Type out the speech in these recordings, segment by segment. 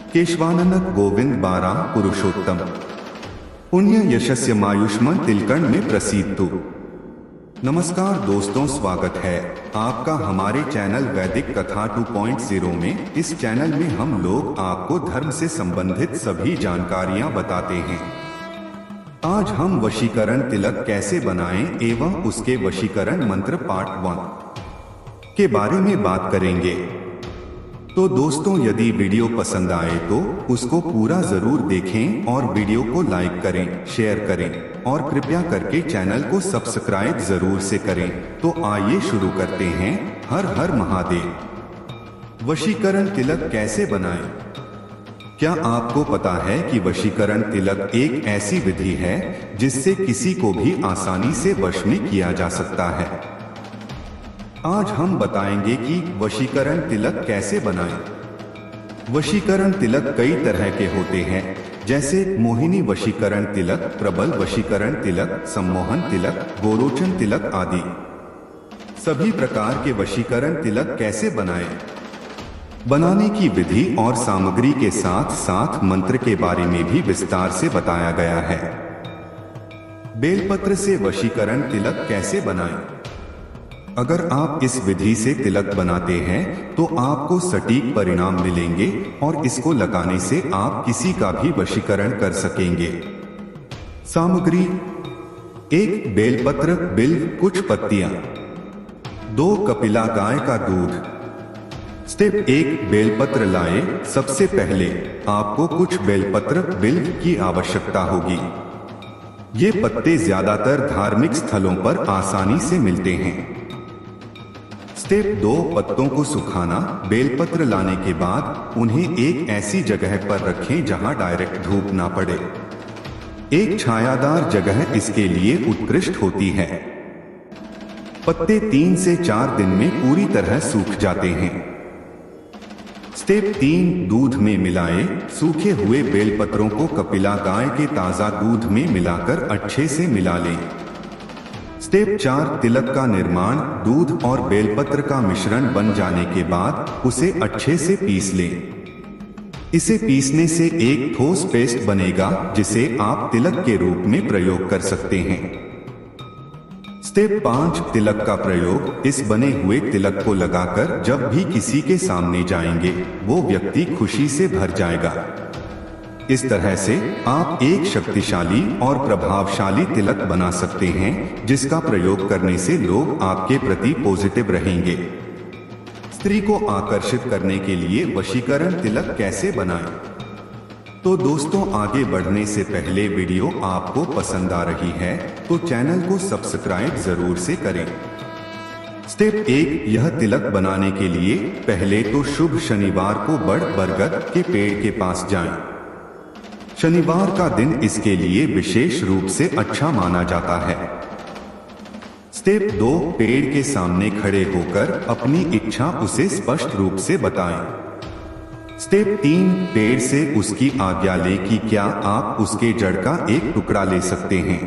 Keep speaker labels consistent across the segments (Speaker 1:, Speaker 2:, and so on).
Speaker 1: केशवानंद गोविंद बारा पुरुषोत्तम पुण्य यशस्य मायुष्मान तिलकर्ण में प्रसिद्ध। नमस्कार दोस्तों, स्वागत है आपका हमारे चैनल वैदिक कथा 2.0 में। इस चैनल में हम लोग आपको धर्म से संबंधित सभी जानकारियां बताते हैं। आज हम वशीकरण तिलक कैसे बनाएं एवं उसके वशीकरण मंत्र पार्ट 1 के बारे में बात करेंगे। तो दोस्तों, यदि वीडियो पसंद आए तो उसको पूरा जरूर देखें और वीडियो को लाइक करें, शेयर करें और कृपया करके चैनल को सब्सक्राइब जरूर से करें। तो आइए शुरू करते हैं। हर हर महादेव। वशीकरण तिलक कैसे बनाएं? क्या आपको पता है कि वशीकरण तिलक एक ऐसी विधि है जिससे किसी को भी आसानी से वश में किया जा सकता है। आज हम बताएंगे कि वशीकरण तिलक कैसे बनाएं। वशीकरण तिलक कई तरह के होते हैं, जैसे मोहिनी वशीकरण तिलक, प्रबल वशीकरण तिलक, सम्मोहन तिलक, गोरोचन तिलक आदि। सभी प्रकार के वशीकरण तिलक कैसे बनाएं? बनाने की विधि और सामग्री के साथ साथ मंत्र के बारे में भी विस्तार से बताया गया है। बेलपत्र से वशीकरण तिलक कैसे बनाएं? अगर आप इस विधि से तिलक बनाते हैं तो आपको सटीक परिणाम मिलेंगे और इसको लगाने से आप किसी का भी वशीकरण कर सकेंगे। सामग्री: 1 बेलपत्र, बिल्व, कुछ पत्तियां। 2 कपिला गाय का दूध। स्टेप 1 बेलपत्र लाए। सबसे पहले आपको कुछ बेलपत्र, बिल्व की आवश्यकता होगी। ये पत्ते ज्यादातर धार्मिक स्थलों पर आसानी से मिलते हैं। स्टेप 2 पत्तों को सुखाना। बेलपत्र लाने के बाद उन्हें एक ऐसी जगह पर रखें जहां डायरेक्ट धूप ना पड़े। एक छायादार जगह इसके लिए उत्कृष्ट होती है। पत्ते 3 से 4 दिन में पूरी तरह सूख जाते हैं। स्टेप 3 दूध में मिलाए। सूखे हुए बेलपत्रों को कपिला गाय के ताजा दूध में मिलाकर अच्छे से मिला लें। स्टेप 4 तिलक का निर्माण। दूध और बेलपत्र का मिश्रण बन जाने के बाद उसे अच्छे से पीस लें। इसे पीसने से एक ठोस पेस्ट बनेगा जिसे आप तिलक के रूप में प्रयोग कर सकते हैं। स्टेप 5 तिलक का प्रयोग। इस बने हुए तिलक को लगाकर जब भी किसी के सामने जाएंगे वो व्यक्ति खुशी से भर जाएगा। इस तरह से आप एक शक्तिशाली और प्रभावशाली तिलक बना सकते हैं जिसका प्रयोग करने से लोग आपके प्रति पॉजिटिव रहेंगे। स्त्री को आकर्षित करने के लिए वशीकरण तिलक कैसे बनाएं? तो दोस्तों, आगे बढ़ने से पहले वीडियो आपको पसंद आ रही है तो चैनल को सब्सक्राइब जरूर से करें। स्टेप 1 यह तिलक बनाने के लिए पहले तो शुभ शनिवार को बड़ बरगद के पेड़ के पास जाएं। शनिवार का दिन इसके लिए विशेष रूप से अच्छा माना जाता है। स्टेप 2 पेड़ के सामने खड़े होकर अपनी इच्छा उसे स्पष्ट रूप से बताएं। स्टेप 3 पेड़ से उसकी आज्ञा लें कि क्या आप उसके जड़ का एक टुकड़ा ले सकते हैं।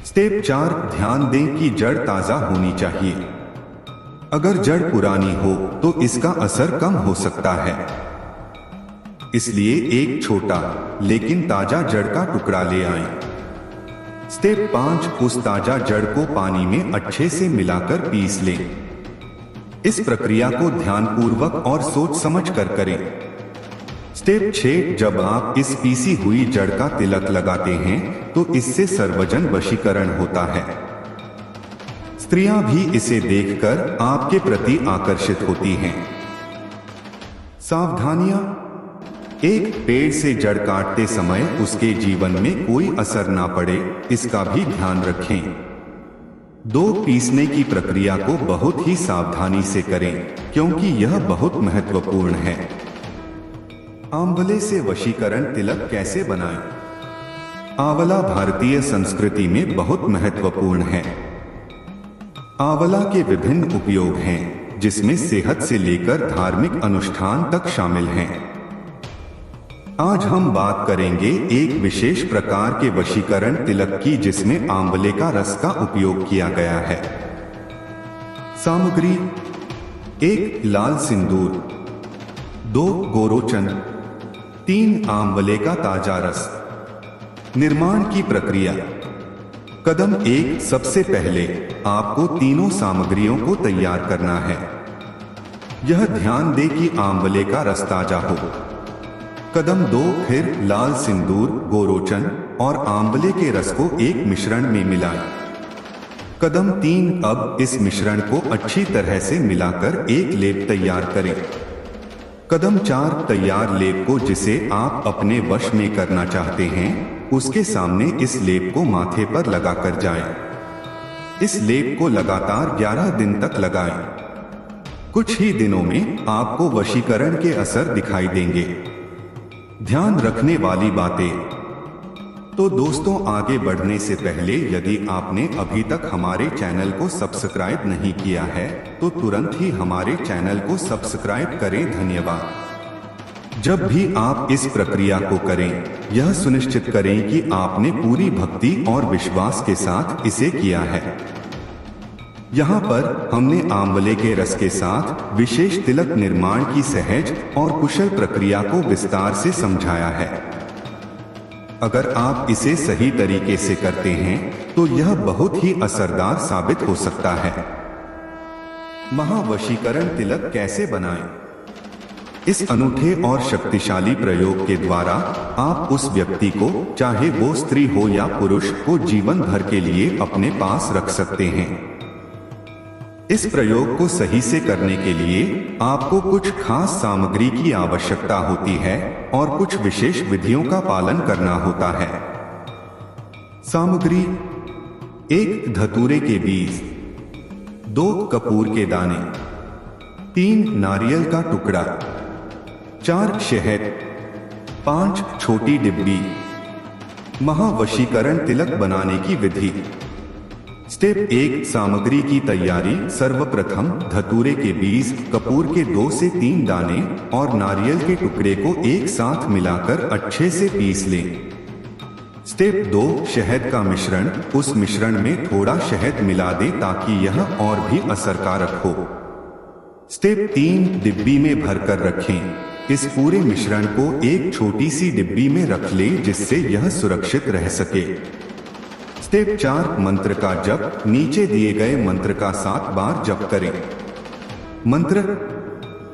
Speaker 1: स्टेप 4 ध्यान दें कि जड़ ताजा होनी चाहिए। अगर जड़ पुरानी हो तो इसका असर कम हो सकता है, इसलिए एक छोटा लेकिन ताजा जड़ का टुकड़ा ले आएं। स्टेप 5 उस ताजा जड़ को पानी में अच्छे से मिलाकर पीस लें। इस प्रक्रिया को ध्यानपूर्वक और सोच समझ कर करें। स्टेप 6 जब आप इस पीसी हुई जड़ का तिलक लगाते हैं तो इससे सर्वजन वशीकरण होता है। स्त्रियां भी इसे देखकर आपके प्रति आकर्षित होती हैं। सावधानियां: 1 पेड़ से जड़ काटते समय उसके जीवन में कोई असर ना पड़े, इसका भी ध्यान रखें। 2 पीसने की प्रक्रिया को बहुत ही सावधानी से करें क्योंकि यह बहुत महत्वपूर्ण है। आंवले से वशीकरण तिलक कैसे बनाएं? आंवला भारतीय संस्कृति में बहुत महत्वपूर्ण है। आंवला के विभिन्न उपयोग हैं जिसमें सेहत से लेकर धार्मिक अनुष्ठान तक शामिल हैं। आज हम बात करेंगे एक विशेष प्रकार के वशीकरण तिलक की जिसमें आंवले का रस का उपयोग किया गया है। सामग्री: 1 लाल सिंदूर, 2 गोरोचन, 3 आंवले का ताजा रस। निर्माण की प्रक्रिया। कदम 1, सबसे पहले आपको तीनों सामग्रियों को तैयार करना है। यह ध्यान दें कि आंवले का रस ताजा हो। कदम 2, फिर लाल सिंदूर, गोरोचन और आंवले के रस को एक मिश्रण में मिलाएं। कदम 3, अब इस मिश्रण को अच्छी तरह से मिलाकर एक लेप तैयार करें। कदम 4, तैयार लेप को जिसे आप अपने वश में करना चाहते हैं उसके सामने इस लेप को माथे पर लगाकर जाएं। इस लेप को लगातार 11 दिन तक लगाएं। कुछ ही दिनों में आपको वशीकरण के असर दिखाई देंगे। ध्यान रखने वाली बातें। तो दोस्तों, आगे बढ़ने से पहले यदि आपने अभी तक हमारे चैनल को सब्सक्राइब नहीं किया है तो तुरंत ही हमारे चैनल को सब्सक्राइब करें। धन्यवाद। जब भी आप इस प्रक्रिया को करें, यह सुनिश्चित करें कि आपने पूरी भक्ति और विश्वास के साथ इसे किया है। यहाँ पर हमने आंवले के रस के साथ विशेष तिलक निर्माण की सहज और कुशल प्रक्रिया को विस्तार से समझाया है। अगर आप इसे सही तरीके से करते हैं तो यह बहुत ही असरदार साबित हो सकता है। महावशीकरण तिलक कैसे बनाएं? इस अनूठे और शक्तिशाली प्रयोग के द्वारा आप उस व्यक्ति को, चाहे वो स्त्री हो या पुरुष, को जीवन भर के लिए अपने पास रख सकते हैं। इस प्रयोग को सही से करने के लिए आपको कुछ खास सामग्री की आवश्यकता होती है और कुछ विशेष विधियों का पालन करना होता है। सामग्री: 1 धतूरे के बीज, 2 कपूर के दाने, 3 नारियल का टुकड़ा, 4 शहद, 5 छोटी डिब्बी। महावशीकरण तिलक बनाने की विधि। स्टेप 1, सामग्री की तैयारी। सर्वप्रथम धतूरे के बीज, कपूर के 2 से 3 दाने और नारियल के टुकड़े को एक साथ मिलाकर अच्छे से पीस लें। स्टेप 2, शहद का मिश्रण। उस मिश्रण में थोड़ा शहद मिला दें ताकि यह और भी असरकारक हो। स्टेप 3, डिब्बी में भरकर रखें। इस पूरे मिश्रण को एक छोटी सी डिब्बी में रख लें जिससे यह सुरक्षित रह सके। स्टेप 4, मंत्र का जप। नीचे दिए गए मंत्र का 7 बार जप करें। मंत्र: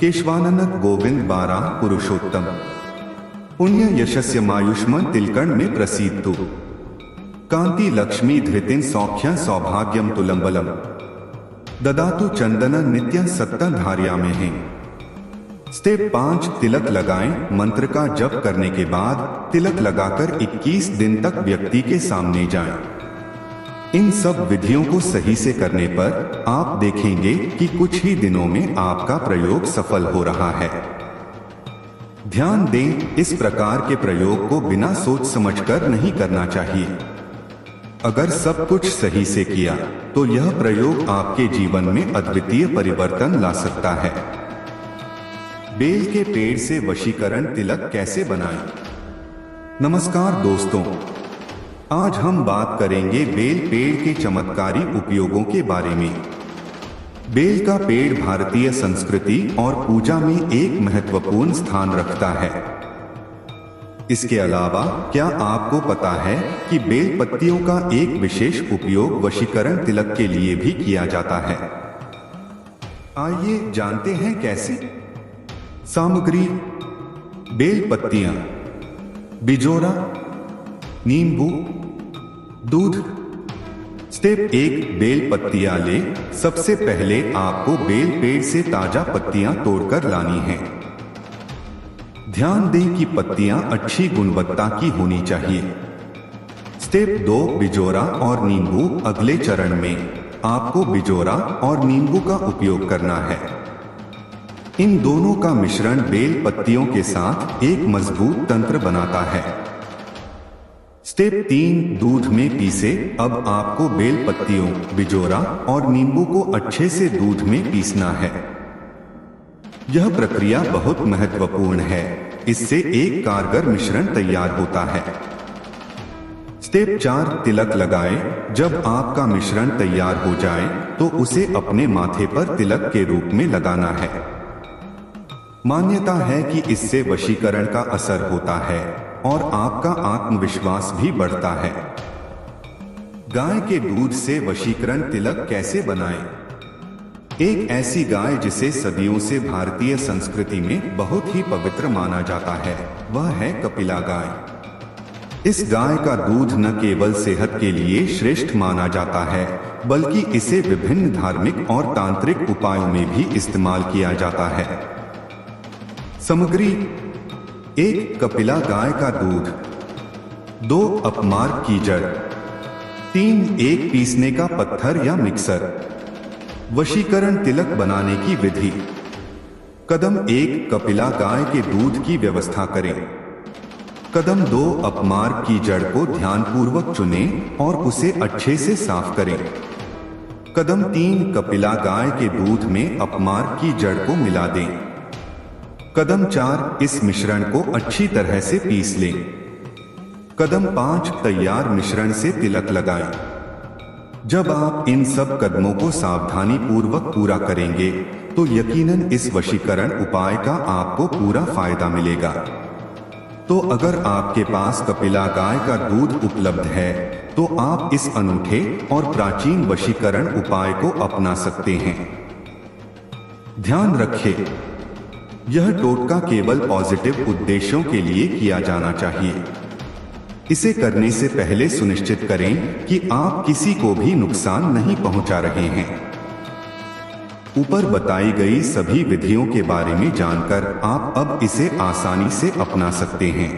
Speaker 1: केशवानंद गोविंद 12 पुरुषोत्तम पुण्य यशस्य मायुष्मन तिलकर्ण में प्रसीदतु कांति लक्ष्मी धृतिन सौख्य सौभाग्यम तुलंबलम ददातु चंदन नित्य सत्ता धार्या में है। स्टेप 5, तिलक लगाएं। मंत्र का जप करने के बाद तिलक लगाकर 21 दिन तक व्यक्ति के सामने जाएं। इन सब विधियों को सही से करने पर आप देखेंगे कि कुछ ही दिनों में आपका प्रयोग सफल हो रहा है। ध्यान दें, इस प्रकार के प्रयोग को बिना सोच समझकर नहीं करना चाहिए। अगर सब कुछ सही से किया तो यह प्रयोग आपके जीवन में अद्वितीय परिवर्तन ला सकता है। बेल के पेड़ से वशीकरण तिलक कैसे बनाएं? नमस्कार दोस्तों, आज हम बात करेंगे बेल पेड़ के चमत्कारी उपयोगों के बारे में। बेल का पेड़ भारतीय संस्कृति और पूजा में एक महत्वपूर्ण स्थान रखता है। इसके अलावा क्या आपको पता है कि बेल पत्तियों का एक विशेष उपयोग वशीकरण तिलक के लिए भी किया जाता है? आइए जानते हैं कैसे। सामग्री: बेल पत्तियां, बिजोरा, नींबू, दूध। स्टेप 1, बेल पत्तियां लें। सबसे पहले आपको बेल पेड़ से ताजा पत्तियां तोड़कर लानी हैं। ध्यान दें कि पत्तियां अच्छी गुणवत्ता की होनी चाहिए। स्टेप 2, बिजोरा और नींबू। अगले चरण में आपको बिजोरा और नींबू का उपयोग करना है। इन दोनों का मिश्रण बेल पत्तियों के साथ एक मजबूत तंत्र बनाता है। स्टेप 3, दूध में पीसे। अब आपको बेल पत्तियों, बिजोरा और नींबू को अच्छे से दूध में पीसना है। यह प्रक्रिया बहुत महत्वपूर्ण है, इससे एक कारगर मिश्रण तैयार होता है। स्टेप 4, तिलक लगाएं। जब आपका मिश्रण तैयार हो जाए तो उसे अपने माथे पर तिलक के रूप में लगाना है। मान्यता है कि इससे वशीकरण का असर होता है और आपका आत्मविश्वास भी बढ़ता है। गाय के दूध से वशीकरण तिलक कैसे बनाएं? एक ऐसी गाय जिसे सदियों से भारतीय संस्कृति में बहुत ही पवित्र माना जाता है, वह है कपिला गाय। इस गाय का दूध न केवल सेहत के लिए श्रेष्ठ माना जाता है, बल्कि इसे विभिन्न धार्मिक और तांत्रिक उपायों में भी इस्तेमाल किया जाता है। सामग्री: 1 कपिला गाय का दूध, 2 अपमार्ग की जड़, 3 एक पीसने का पत्थर या मिक्सर। वशीकरण तिलक बनाने की विधि: कदम 1 कपिला गाय के दूध की व्यवस्था करें। कदम 2 अपमार्ग की जड़ को ध्यानपूर्वक चुनें और उसे अच्छे से साफ करें। कदम 3 कपिला गाय के दूध में अपमार्ग की जड़ को मिला दें। कदम 4 इस मिश्रण को अच्छी तरह से पीस लें। कदम 5 तैयार मिश्रण से तिलक लगाएं। जब आप इन सब कदमों को सावधानी पूर्वक पूरा करेंगे तो यकीनन इस वशीकरण उपाय का आपको पूरा फायदा मिलेगा। तो अगर आपके पास कपिला गाय का दूध उपलब्ध है तो आप इस अनूठे और प्राचीन वशीकरण उपाय को अपना सकते हैं। ध्यान रखें, यह टोटका केवल पॉजिटिव उद्देश्यों के लिए किया जाना चाहिए। इसे करने से पहले सुनिश्चित करें कि आप किसी को भी नुकसान नहीं पहुंचा रहे हैं। ऊपर बताई गई सभी विधियों के बारे में जानकर आप अब इसे आसानी से अपना सकते हैं।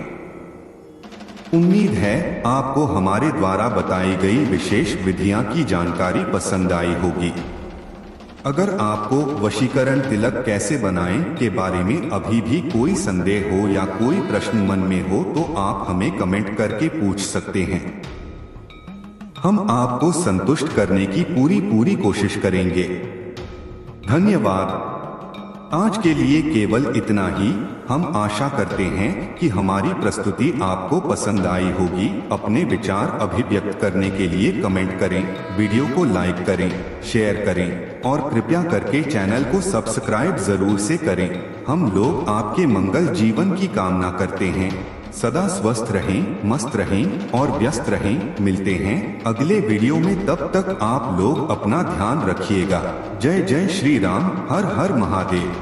Speaker 1: उम्मीद है आपको हमारे द्वारा बताई गई विशेष विधियां की जानकारी पसंद आई होगी। अगर आपको वशीकरण तिलक कैसे बनाएं के बारे में अभी भी कोई संदेह हो या कोई प्रश्न मन में हो तो आप हमें कमेंट करके पूछ सकते हैं। हम आपको संतुष्ट करने की पूरी कोशिश करेंगे। धन्यवाद। आज के लिए केवल इतना ही। हम आशा करते हैं कि हमारी प्रस्तुति आपको पसंद आई होगी। अपने विचार अभिव्यक्त करने के लिए कमेंट करें, वीडियो को लाइक करें, शेयर करें और कृपया करके चैनल को सब्सक्राइब जरूर से करें। हम लोग आपके मंगल जीवन की कामना करते हैं। सदा स्वस्थ रहें, मस्त रहें और व्यस्त रहें। मिलते हैं अगले वीडियो में, तब तक आप लोग अपना ध्यान रखिएगा। जय जय श्री राम। हर हर महादेव।